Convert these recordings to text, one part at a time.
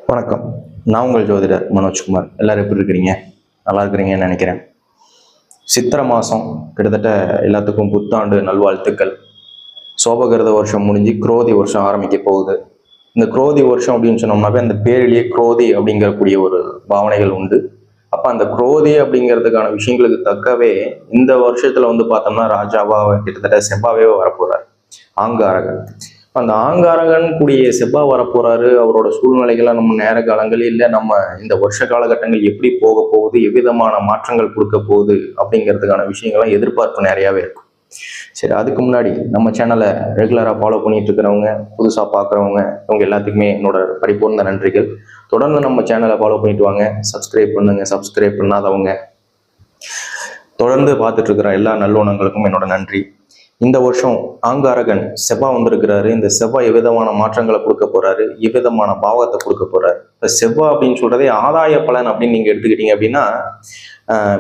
வணக்கம். நான் உங்கள் ஜோதிடர் மனோஜ்குமார். எல்லாரும் எப்படி இருக்கிறீங்க? நல்லா இருக்கிறீங்கன்னு நினைக்கிறேன். சித்திரை மாதம் கிட்டத்தட்ட எல்லாத்துக்கும் புத்தாண்டு நல்வாழ்த்துக்கள். சோபகிருத வருஷம் முடிஞ்சு குரோதி வருஷம் ஆரம்பிக்க போகுது. இந்த குரோதி வருஷம் அப்படின்னு சொன்னோம்னாவே அந்த பேரிலேயே குரோதி அப்படிங்கக்கூடிய ஒரு பாவனைகள் உண்டு. அப்போ அந்த குரோதி அப்படிங்கிறதுக்கான விஷயங்களுக்கு தக்கவே இந்த வருஷத்துல பார்த்தோம்னா ராஜாவா கிட்டத்தட்ட செவ்வாவே வரப்போறார். ஆங்காரகன். அந்த ஆங்காரகன் கூடிய செவ்வா வரப்போறாரு. அவரோட சூழ்நிலைகளை நம்ம நேர காலங்கள் இல்லை நம்ம இந்த வருஷ காலகட்டங்கள் எப்படி போக போகுது, எவ்விதமான மாற்றங்கள் கொடுக்க போகுது அப்படிங்கிறதுக்கான விஷயங்கள்லாம் எதிர்பார்ப்பு நிறையாவே இருக்கும். சரி, அதுக்கு முன்னாடி நம்ம சேனலை ரெகுலராக ஃபாலோ பண்ணிட்டு இருக்கிறவங்க, புதுசாக பார்க்குறவங்க, இவங்க எல்லாத்துக்குமே என்னோட பரிபூர்ண நன்றிகள். தொடர்ந்து நம்ம சேனலை ஃபாலோ பண்ணிட்டு வாங்க, சப்ஸ்கிரைப் பண்ணுங்க. சப்ஸ்கிரைப் பண்ணாதவங்க தொடர்ந்து பார்த்துட்டு இருக்கிற எல்லா நல்லுணங்களுக்கும் என்னோட நன்றி. இந்த வருஷம் ஆங்காரகன் செவ்வாய் வந்திருக்கிறாரு. இந்த செவ்வாய் எவ்விதமான மாற்றங்களை கொடுக்க போறாரு, எவ்விதமான பாவத்தை கொடுக்க போறாரு. இப்போ செவ்வாய் அப்படின்னு சொல்றதே ஆதாய பலன் அப்படின்னு நீங்க எடுத்துக்கிட்டீங்க அப்படின்னா,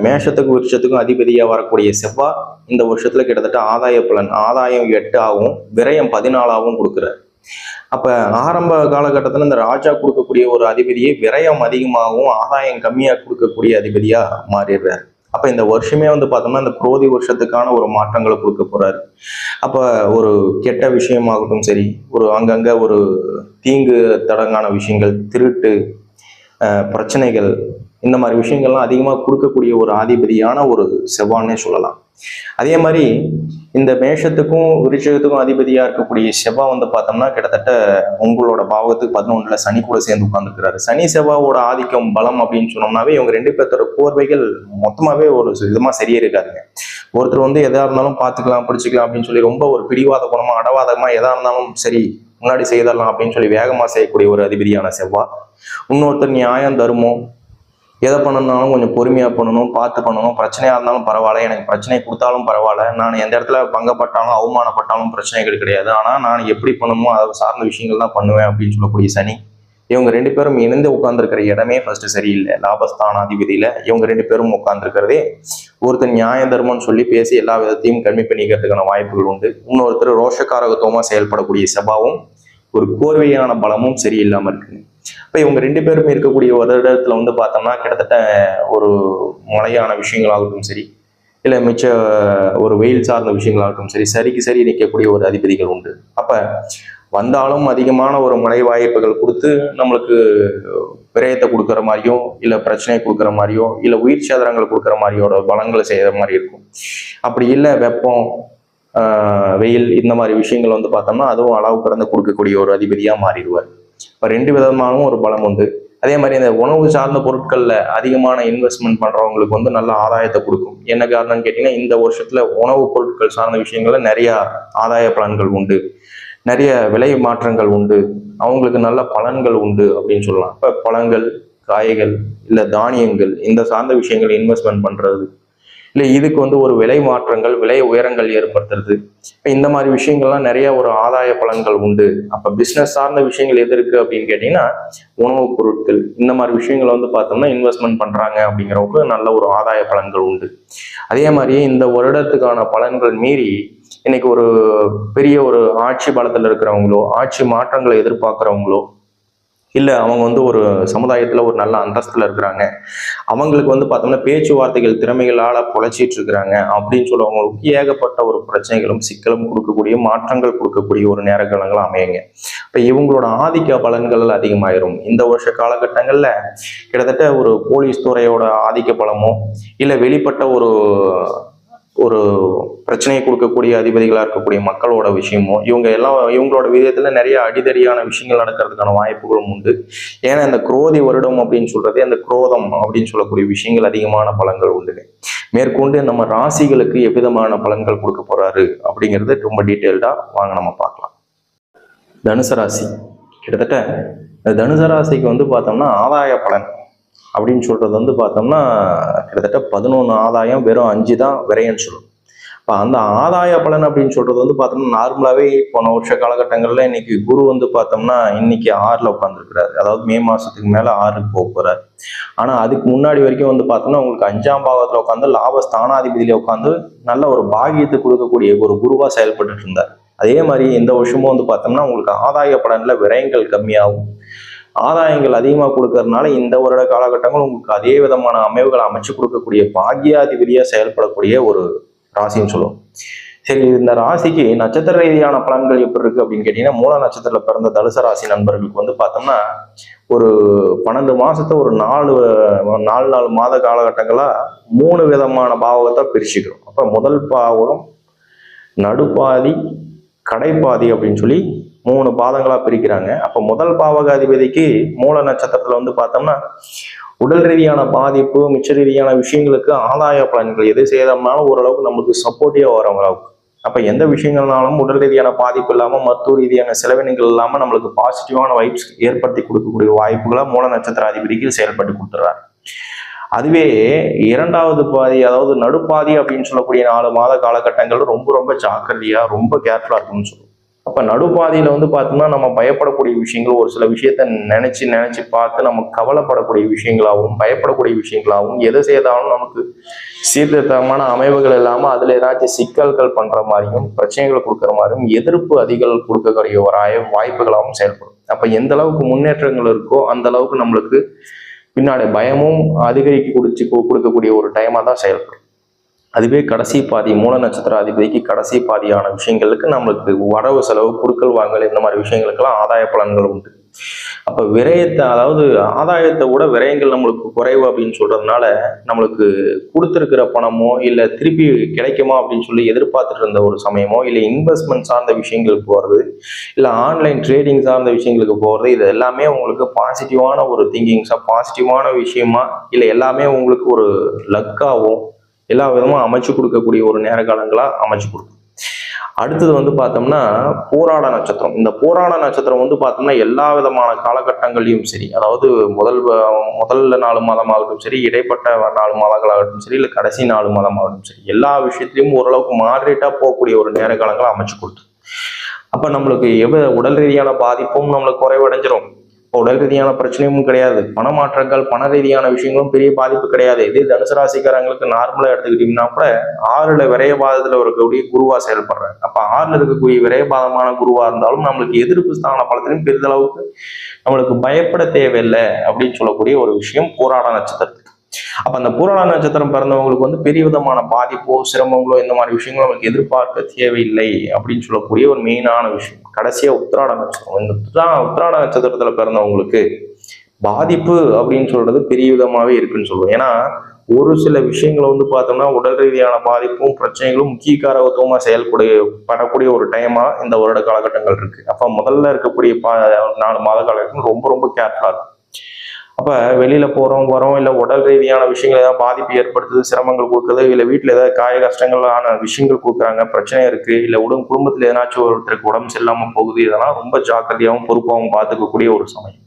மேஷத்துக்கும் விருட்சத்துக்கும் அதிபதியா வரக்கூடிய செவ்வாய் இந்த வருஷத்துல கிட்டத்தட்ட ஆதாய பலன் ஆதாயம் 8 ஆகும், விரயம் 14 கொடுக்குறாரு. அப்ப ஆரம்ப காலகட்டத்துல இந்த ராஜா கொடுக்கக்கூடிய ஒரு அதிபதியை விரயம் அதிகமாகவும் ஆதாயம் கம்மியா கொடுக்கக்கூடிய அதிபதியா மாறிடுறாரு. அப்ப இந்த வருஷமே பார்த்தோம்னா இந்த குரோதி வருஷத்துக்கான ஒரு மாற்றங்களை கொடுக்க போறாரு. அப்ப ஒரு கெட்ட விஷயமாகட்டும் சரி, ஒரு அங்கங்க ஒரு தீங்கு தடங்கான விஷயங்கள், திருட்டு, பிரச்சனைகள், இந்த மாதிரி விஷயங்கள்லாம் அதிகமாக கொடுக்கக்கூடிய ஒரு ஆதிபதியான ஒரு செவ்வாய்னே சொல்லலாம். அதே மாதிரி இந்த மேஷத்துக்கும் விருட்சகத்துக்கும் அதிபதியா இருக்கக்கூடிய செவ்வாய் பார்த்தோம்னா கிட்டத்தட்ட உங்களோட பாவத்துக்கு 11ல சனி கூட சேர்ந்து உட்கார்ந்துருக்கிறாரு. சனி செவ்வாவோட ஆதிக்கம் பலம் அப்படின்னு சொன்னோம்னாவே இவங்க 2 பேர்த்தோட கோர்வைகள் மொத்தமாவே ஒரு விதமா சரியே இருக்காதுங்க. ஒருத்தர் எதா இருந்தாலும் பார்த்துக்கலாம், பிடிச்சிக்கலாம் அப்படின்னு சொல்லி ரொம்ப ஒரு பிடிவாத குணமா அடவாதமா எதா இருந்தாலும் சரி முன்னாடி செய்தரலாம் அப்படின்னு சொல்லி வேகமா செய்யக்கூடிய ஒரு அதிபதியான செவ்வாய். இன்னொருத்தர் நியாயம், தர்மம், எதை பண்ணணும்னாலும் கொஞ்சம் பொறுமையா பண்ணணும், பார்த்து பண்ணணும். பிரச்சனையா இருந்தாலும் பரவாயில்ல, எனக்கு பிரச்சனை கொடுத்தாலும் பரவாயில்ல, நான் எந்த இடத்துல பங்கப்பட்டாலும் அவமானப்பட்டாலும் பிரச்சனைகள் கிடையாது, ஆனா நான் எப்படி பண்ணணுமோ அதை சார்ந்த விஷயங்கள் தான் பண்ணுவேன் அப்படின்னு சொல்லக்கூடிய சனி. இவங்க 2 பேரும் இணைந்து உட்கார்ந்துருக்கிற இடமே ஃபர்ஸ்ட் சரியில்லை. லாபஸ்தானாதிபதியில இவங்க 2 பேரும் உட்கார்ந்துருக்கிறதே ஒருத்தர் நியாய தர்மம்னு சொல்லி பேசி எல்லா விதத்தையும் கம்மி பண்ணிக்கிறதுக்கான வாய்ப்புகள் உண்டு. இன்னொருத்தர் ரோஷக்காரகத்துவமா செயல்படக்கூடிய செவ்வாவும் ஒரு கோர்வையான பலமும் சரியில்லாம இருக்கு. இப்ப இவங்க 2 பேருமே இருக்கக்கூடிய ஒரு இடத்துல பார்த்தோம்னா கிட்டத்தட்ட ஒரு மழையான விஷயங்களாகட்டும் சரி, இல்லை மிச்ச ஒரு வெயில் சார்ந்த விஷயங்களாகட்டும் சரி, சரிக்கு சரி நிற்கக்கூடிய ஒரு அதிபதிகள் உண்டு. அப்ப வந்தாலும் அதிகமான ஒரு மழை வாய்ப்புகள் கொடுத்து நம்மளுக்கு விரயத்தை கொடுக்குற மாதிரியோ, இல்லை பிரச்சனையை கொடுக்குற மாதிரியோ, இல்லை உயிர் சேதரங்கள் கொடுக்குற மாதிரியோட பலங்களை செய்கிற மாதிரி இருக்கும். அப்படி இல்லை வெப்பம், வெயில், இந்த மாதிரி விஷயங்கள் பார்த்தோம்னா அதுவும் அளவு கடந்து கொடுக்கக்கூடிய ஒரு அதிபதியா மாறிடுவார். இப்போ 2 விதமான ஒரு பலம் உண்டு. அதே மாதிரி இந்த உணவு சார்ந்த பொருட்கள்ல அதிகமான இன்வெஸ்ட்மெண்ட் பண்றவங்களுக்கு நல்ல ஆதாயத்தை கொடுக்கும். என்ன காரணம்னு கேட்டீங்கன்னா, இந்த வருஷத்துல உணவுப் பொருட்கள் சார்ந்த விஷயங்கள்ல நிறைய ஆதாய பலன்கள் உண்டு, நிறைய விலை மாற்றங்கள் உண்டு, அவங்களுக்கு நல்ல பலன்கள் உண்டு அப்படின்னு சொல்லலாம். இப்போ பழங்கள், காய்கள், இல்லை தானியங்கள், இந்த சார்ந்த விஷயங்கள் இன்வெஸ்ட்மெண்ட் பண்றது, இல்லை இதுக்கு ஒரு விலை மாற்றங்கள், விலை உயரங்கள் ஏற்படுத்துறது, இந்த மாதிரி விஷயங்கள்லாம் நிறைய ஒரு ஆதாய பலன்கள் உண்டு. அப்ப பிசினஸ் சார்ந்த விஷயங்கள் எது இருக்கு அப்படின்னு கேட்டீங்கன்னா, உணவுப் பொருட்கள், இந்த மாதிரி விஷயங்களை பார்த்தோம்னா இன்வெஸ்ட்மெண்ட் பண்றாங்க அப்படிங்கிறவங்க நல்ல ஒரு ஆதாய பலன்கள் உண்டு. அதே மாதிரியே இந்த வருடத்துக்கான பலன்கள் மீறி இன்னைக்கு ஒரு பெரிய ஒரு ஆட்சி பலத்துல இருக்கிறவங்களோ, ஆட்சி மாற்றங்களை எதிர்பார்க்கிறவங்களோ, இல்லை அவங்க ஒரு சமுதாயத்தில் ஒரு நல்ல அந்தஸ்தில் இருக்கிறாங்க, அவங்களுக்கு பார்த்தோம்னா பேச்சுவார்த்தைகள் திறமைகளால் பொழைச்சிட்டு இருக்கிறாங்க அப்படின்னு சொல்லுவவங்களுக்கு ஏகப்பட்ட ஒரு பிரச்சனைகளும் சிக்கலும் கொடுக்கக்கூடிய, மாற்றங்கள் கொடுக்கக்கூடிய ஒரு நேர காலங்கள் அமையுங்க. இப்போ இவங்களோட ஆதிக்க பலன்கள் அதிகமாயிரும். இந்த வருஷ காலகட்டங்களில் கிட்டத்தட்ட ஒரு போலீஸ் துறையோட ஆதிக்க பலமோ, இல்லை வெளிப்பட்ட ஒரு பிரச்சனையை கொடுக்கக்கூடிய அதிபதிகளாக இருக்கக்கூடிய மக்களோட விஷயமோ, இவங்களோட விதத்துல நிறைய அடிதடியான விஷயங்கள் நடக்கிறதுக்கான வாய்ப்புகளும் உண்டு. ஏன்னா இந்த குரோதி வருடம் அப்படின்னு சொல்றதே அந்த குரோதம் அப்படின்னு சொல்லக்கூடிய விஷயங்கள் அதிகமான பலன்கள் உண்டு. மேற்கொண்டு நம்ம ராசிகளுக்கு எவ்விதமான பலன்கள் கொடுக்க போறாரு அப்படிங்கிறது ரொம்ப டீட்டெயில்டா வாங்க நம்ம பார்க்கலாம். தனுசு ராசி. கிட்டத்தட்ட தனுசு ராசிக்கு பார்த்தோம்னா ஆதாய பலன் அப்படின்னு சொல்றது பார்த்தோம்னா கிட்டத்தட்ட 11 ஆதாயம், வெறும் 5 தான் விரையன்னு சொல்லும். இப்போ அந்த ஆதாய பலன் அப்படின்னு சொல்றது பார்த்தோம்னா நார்மலாவே போன வருஷ காலகட்டங்கள்ல இன்னைக்கு குரு பார்த்தோம்னா இன்னைக்கு 6ல் உட்காந்துருக்கிறாரு. அதாவது மே மாசத்துக்கு மேல 6க்கு போக போறாரு. ஆனா அதுக்கு முன்னாடி வரைக்கும் பார்த்தோம்னா உங்களுக்கு 5ஆம் பாவத்துல உட்காந்து லாபஸ்தானாதிபதியில உட்காந்து நல்ல ஒரு பாகியத்தை கொடுக்கக்கூடிய ஒரு குருவா செயல்பட்டு இருந்தார். அதே மாதிரி இந்த வருஷமும் பார்த்தோம்னா உங்களுக்கு ஆதாய பலன்ல விரயங்கள் கம்மியாகும், ஆதாயங்கள் அதிகமாக கொடுக்கறதுனால இந்த வருட காலகட்டங்கள் உங்களுக்கு அதே விதமான அமைவுகளை அமைச்சு கொடுக்கக்கூடிய பாக்கியாதிபதியா செயல்படக்கூடிய ஒரு ராசின்னு சொல்லுவோம். சரி, இந்த ராசிக்கு நட்சத்திர ரீதியான பலன்கள் எப்படி இருக்கு அப்படின்னு கேட்டீங்கன்னா, மூல நட்சத்திரத்துல பிறந்த தனுசு ராசி நண்பர்களுக்கு வந்து பார்த்தோம்னா ஒரு 12 மாசத்தை ஒரு 4 மாத காலகட்டங்களா 3 விதமான பாவகத்தை பிரிச்சுக்கிறோம். அப்ப முதல் பாவகம், நடுப்பாதி, கடைப்பாதி அப்படின்னு சொல்லி 3 பாதங்களா பிரிக்கிறாங்க. அப்ப முதல் பாவகாதிபதிக்கு மூல நட்சத்திரத்துல வந்து பார்த்தோம்னா உடல் ரீதியான பாதிப்பு, மிச்ச ரீதியான விஷயங்களுக்கு ஆதாய பலன்கள் எது செய்தோம்னாலும் ஓரளவுக்கு நமக்கு சப்போர்ட்டிவா வரும் அளவுக்கு. அப்ப எந்த விஷயங்கள்னாலும் உடல் ரீதியான பாதிப்பு இல்லாம, மருத்துவ ரீதியான செலவினங்கள் இல்லாம நம்மளுக்கு பாசிட்டிவான வைப்ஸ் ஏற்படுத்தி கொடுக்கக்கூடிய வாய்ப்புகளை மூல நட்சத்திர அதிபதிக்கு செயல்பட்டு கொடுத்துறாரு. அதுவே இரண்டாவது பாதி, அதாவது நடுப்பாதி அப்படின்னு சொல்லக்கூடிய 4 மாத காலகட்டங்கள் ரொம்ப ரொம்ப ஜாக்கிரதையா, ரொம்ப கேர்ஃபுல்லா இருக்கணும்னு சொல்லுவோம். அப்ப நடுப்பாதையில வந்து பார்த்தோம்னா நம்ம பயப்படக்கூடிய விஷயங்கள், ஒரு சில விஷயத்த நினைச்சு பார்த்து நம்ம கவலைப்படக்கூடிய விஷயங்களாகவும், பயப்படக்கூடிய விஷயங்களாகவும், எதை செய்தாலும் நமக்கு சீர்திருத்தமான அமைவுகள் இல்லாம அதுல ஏதாச்சும் சிக்கல்கள் பண்ற மாதிரியும், பிரச்சனைகள் கொடுக்குற மாதிரியும், எதிர்ப்பு அதிகள் கொடுக்கக்கூடிய ஒரு வாய்ப்புகளாகவும் செயல்படும். அப்ப எந்த அளவுக்கு முன்னேற்றங்கள் இருக்கோ அந்த அளவுக்கு நம்மளுக்கு பின்னாடி பயமும் அதிகரிக்க கொடுக்கக்கூடிய ஒரு டைமா தான் செயல்படும். அதுவே கடைசி பாதி, மூல நட்சத்திர அதிபதிக்கு கடைசி பாதியான விஷயங்களுக்கு நம்மளுக்கு வரவு செலவு, குடுக்கல் வாங்கல், இந்த மாதிரி விஷயங்களுக்கெல்லாம் ஆதாய பலன்கள் உண்டு. அப்ப விரயத்தை, அதாவது ஆதாயத்தை விட விரயங்கள் நம்மளுக்கு குறைவு அப்படின்னு சொல்றதுனால நம்மளுக்கு கொடுத்துருக்கிற பணமோ இல்லை திருப்பி கிடைக்குமா அப்படின்னு சொல்லி எதிர்பார்த்துட்டு இருந்த ஒரு சமயமோ, இல்லை இன்வெஸ்ட்மெண்ட் சார்ந்த விஷயங்களுக்கு போறது, இல்லை ஆன்லைன் ட்ரேடிங் சார்ந்த விஷயங்களுக்கு போறது, இது எல்லாமே உங்களுக்கு பாசிட்டிவான ஒரு திங்கிங்ஸா, பாசிட்டிவான விஷயமா, இல்லை எல்லாமே உங்களுக்கு ஒரு லக்காவும் எல்லா விதமும் அமைச்சு கொடுக்கக்கூடிய ஒரு நேர காலங்களா அமைச்சு கொடுக்கும். அடுத்தது வந்து பார்த்தோம்னா போராட நட்சத்திரம். இந்த போராட நட்சத்திரம் வந்து பார்த்தோம்னா எல்லா விதமான காலகட்டங்களையும் சரி, அதாவது முதல்ல 4 மாதமாகட்டும் சரி, இடைப்பட்ட 4 மாதங்களாகட்டும் சரி, இல்லை கடைசி 4 மாதமாகட்டும் சரி, எல்லா விஷயத்திலையும் ஓரளவுக்கு மாடரேட்டா போகக்கூடிய ஒரு நேர காலங்களை அமைச்சு கொடுத்து, அப்ப நம்மளுக்கு உடல் ரீதியான பாதிப்பும் நம்மளுக்கு குறைவடைஞ்சிரும். உடல் ரீதியான பிரச்சனையும் கிடையாது, பணமாற்றங்கள், பண ரீதியான விஷயங்களும் பெரிய பாதிப்பு கிடையாது. இதே தனுசு ராசிக்காரங்களுக்கு நார்மலா எடுத்துக்கிட்டீங்கன்னா கூட 6ல விரயபாதத்துல இருக்கக்கூடிய குருவா செயல்படுறாங்க. அப்ப 6ல இருக்கக்கூடிய விரயபாதமான குருவா இருந்தாலும் நம்மளுக்கு எதிர்ப்பு ஸ்தான பலத்திலும் பெரிதளவுக்கு நம்மளுக்கு பயப்பட தேவையில்லை அப்படின்னு சொல்லக்கூடிய ஒரு விஷயம் போராட நட்சத்திரத்துக்கு. அப்ப அந்த பூராட நட்சத்திரம் பிறந்தவங்களுக்கு வந்து பெரிய விதமான பாதிப்போ, சிரமங்களோ, இந்த மாதிரி விஷயங்களும் அவங்களுக்கு எதிர்பார்க்க தேவையில்லை அப்படின்னு சொல்லக்கூடிய ஒரு மெயினான விஷயம். கடைசியா உத்திராட நட்சத்திரம். இந்த உத்திராட நட்சத்திரத்துல பிறந்தவங்களுக்கு பாதிப்பு அப்படின்னு சொல்றது பெரிய விதமாவே இருக்குன்னு சொல்லுவோம். ஏன்னா ஒரு சில விஷயங்களை வந்து பார்த்தோம்னா உடல் ரீதியான பாதிப்பும் பிரச்சனைகளும் முக்கிய காரகத்துவமா படக்கூடிய ஒரு டைமா இந்த வருட காலகட்டங்கள் இருக்கு. அப்ப முதல்ல இருக்கக்கூடிய 4 மாத காலகட்டம் ரொம்ப ரொம்ப கேர்ஃபுல்லா இருக்கும். அப்ப வெளியில போறோம் வரோம், இல்லை உடல் ரீதியான விஷயங்கள் ஏதாவது பாதிப்பு ஏற்படுத்துது, சிரமங்கள் கொடுக்குறது, இல்லை வீட்டுல ஏதாவது காய கஷ்டங்களான விஷயங்கள் கொடுக்குறாங்க, பிரச்சனை இருக்கு, இல்லை குடும்பத்துல எதனாச்சும் ஒருத்தருக்கு உடம்பு சரியில்லாம போகுது, இதெல்லாம் ரொம்ப ஜாக்கிரதையாகவும் பொறுப்பாகவும் பார்த்துக்கக்கூடிய ஒரு சமயம்.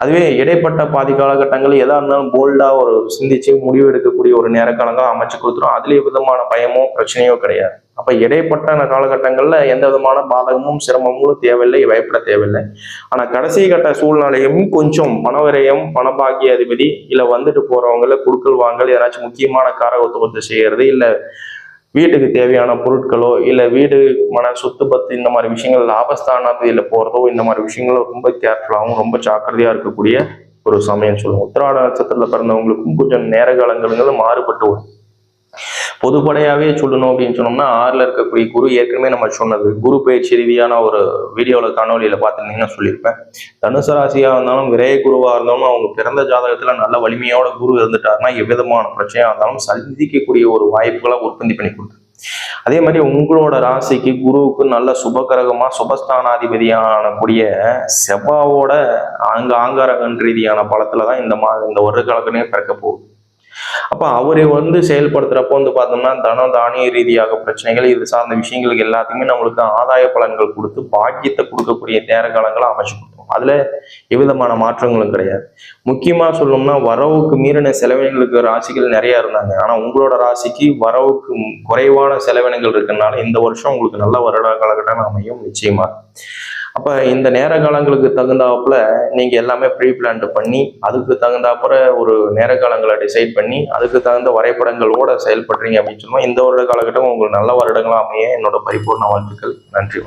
அதுவே இடைப்பட்ட பாதி காலகட்டங்கள் எதா இருந்தாலும் போல்டா ஒரு சிந்திச்சு முடிவு எடுக்கக்கூடிய ஒரு நேர காலங்களும் அமைச்சு கொடுத்துரும். அதுலேயே விதமான பயமோ பிரச்சனையோ கிடையாது. அப்ப இடைப்பட்ட காலகட்டங்கள்ல எந்த விதமான பாதகமும் சிரமங்களும் தேவையில்லை, பயப்பட தேவையில்லை. ஆனா கடைசி கட்ட சூழ்நிலையும் கொஞ்சம் பணவிரயம், பணபாக்கிய அதிபதி, இல்ல வந்துட்டு போறவங்கள குடுக்கல் வாங்கல், ஏதாச்சும் முக்கியமான காரகத்துவத்தை செய்யறது, இல்ல வீட்டுக்கு தேவையான பொருட்களோ, இல்ல வீடு சொத்து பத்து, இந்த மாதிரி விஷயங்கள் லாபஸ்தானத்தில போறதோ, இந்த மாதிரி விஷயங்களும் ரொம்ப கேர்ஃபுல்லாகவும் ரொம்ப ஜாக்கிரதையா இருக்கக்கூடிய ஒரு சமயம் சொல்லுவோம். உத்திராட நட்சத்திரத்துல பிறந்தவங்களுக்கும் கொஞ்சம் நேர காலங்கள் மாறுபட்டு வரும். பொதுப்படையாவே சொல்லணும் அப்படின்னு சொன்னோம்னா 6ல இருக்கக்கூடிய குரு, ஏற்கனவே நம்ம சொன்னது குரு பயிற்சி ரீதியான ஒரு வீடியோல காணொலியில பார்த்துருந்தீங்கன்னா சொல்லியிருப்பேன். தனுசு ராசியா இருந்தாலும் விரைய குருவா இருந்தாலும் அவங்க பிறந்த ஜாதகத்துல நல்ல வலிமையோட குரு இருந்துட்டாருன்னா எவ்விதமான பிரச்சனையா இருந்தாலும் சந்திக்கக்கூடிய ஒரு வாய்ப்புகளை உற்பத்தி பண்ணி கொடுத்து, அதே மாதிரி உங்களோட ராசிக்கு குருவுக்கு நல்ல சுபகரகமா சுபஸ்தானாதிபதியான கூடிய செவ்வாவோட ஆங்காரகன் ரீதியான பலத்துலதான் இந்த வருட காலத்திலே பிறக்க போகுது. அப்ப அவரை செயல்படுத்துறப்போ பார்த்தோம்னா தனம் தானிய ரீதியாக பிரச்சனைகள், இது சார்ந்த விஷயங்களுக்கு எல்லாத்தையுமே நம்மளுக்கு ஆதாய பலன்கள் கொடுத்து பாக்கியத்தை கொடுக்கக்கூடிய நேர காலங்களை அமைச்சு கொடுத்தோம். அதுல எவ்விதமான மாற்றங்களும் கிடையாது. முக்கியமா சொல்லணும்னா வரவுக்கு மீறின செலவினங்களுக்கு ராசிகள் நிறைய இருந்தாங்க. ஆனா உங்களோட ராசிக்கு வரவுக்கு குறைவான செலவினங்கள் இருக்கிறதுனால இந்த வருஷம் உங்களுக்கு நல்ல வருட காலகட்டம் அமையும் நிச்சயமா. அப்ப இந்த நேர காலங்களுக்கு தகுந்தாப்புல நீங்க எல்லாமே ப்ரீ பிளான் பண்ணி, அதுக்கு தகுந்தாப்புல ஒரு நேர காலங்களை டிசைட் பண்ணி, அதுக்கு தகுந்த வரைபடங்களோட செயல்படுறீங்க அப்படின்னு சொன்னா இந்த வருட காலகட்டம் உங்களுக்கு நல்ல வருடங்களா அமைய என்னோட பரிபூர்ண வாழ்த்துக்கள். நன்றி.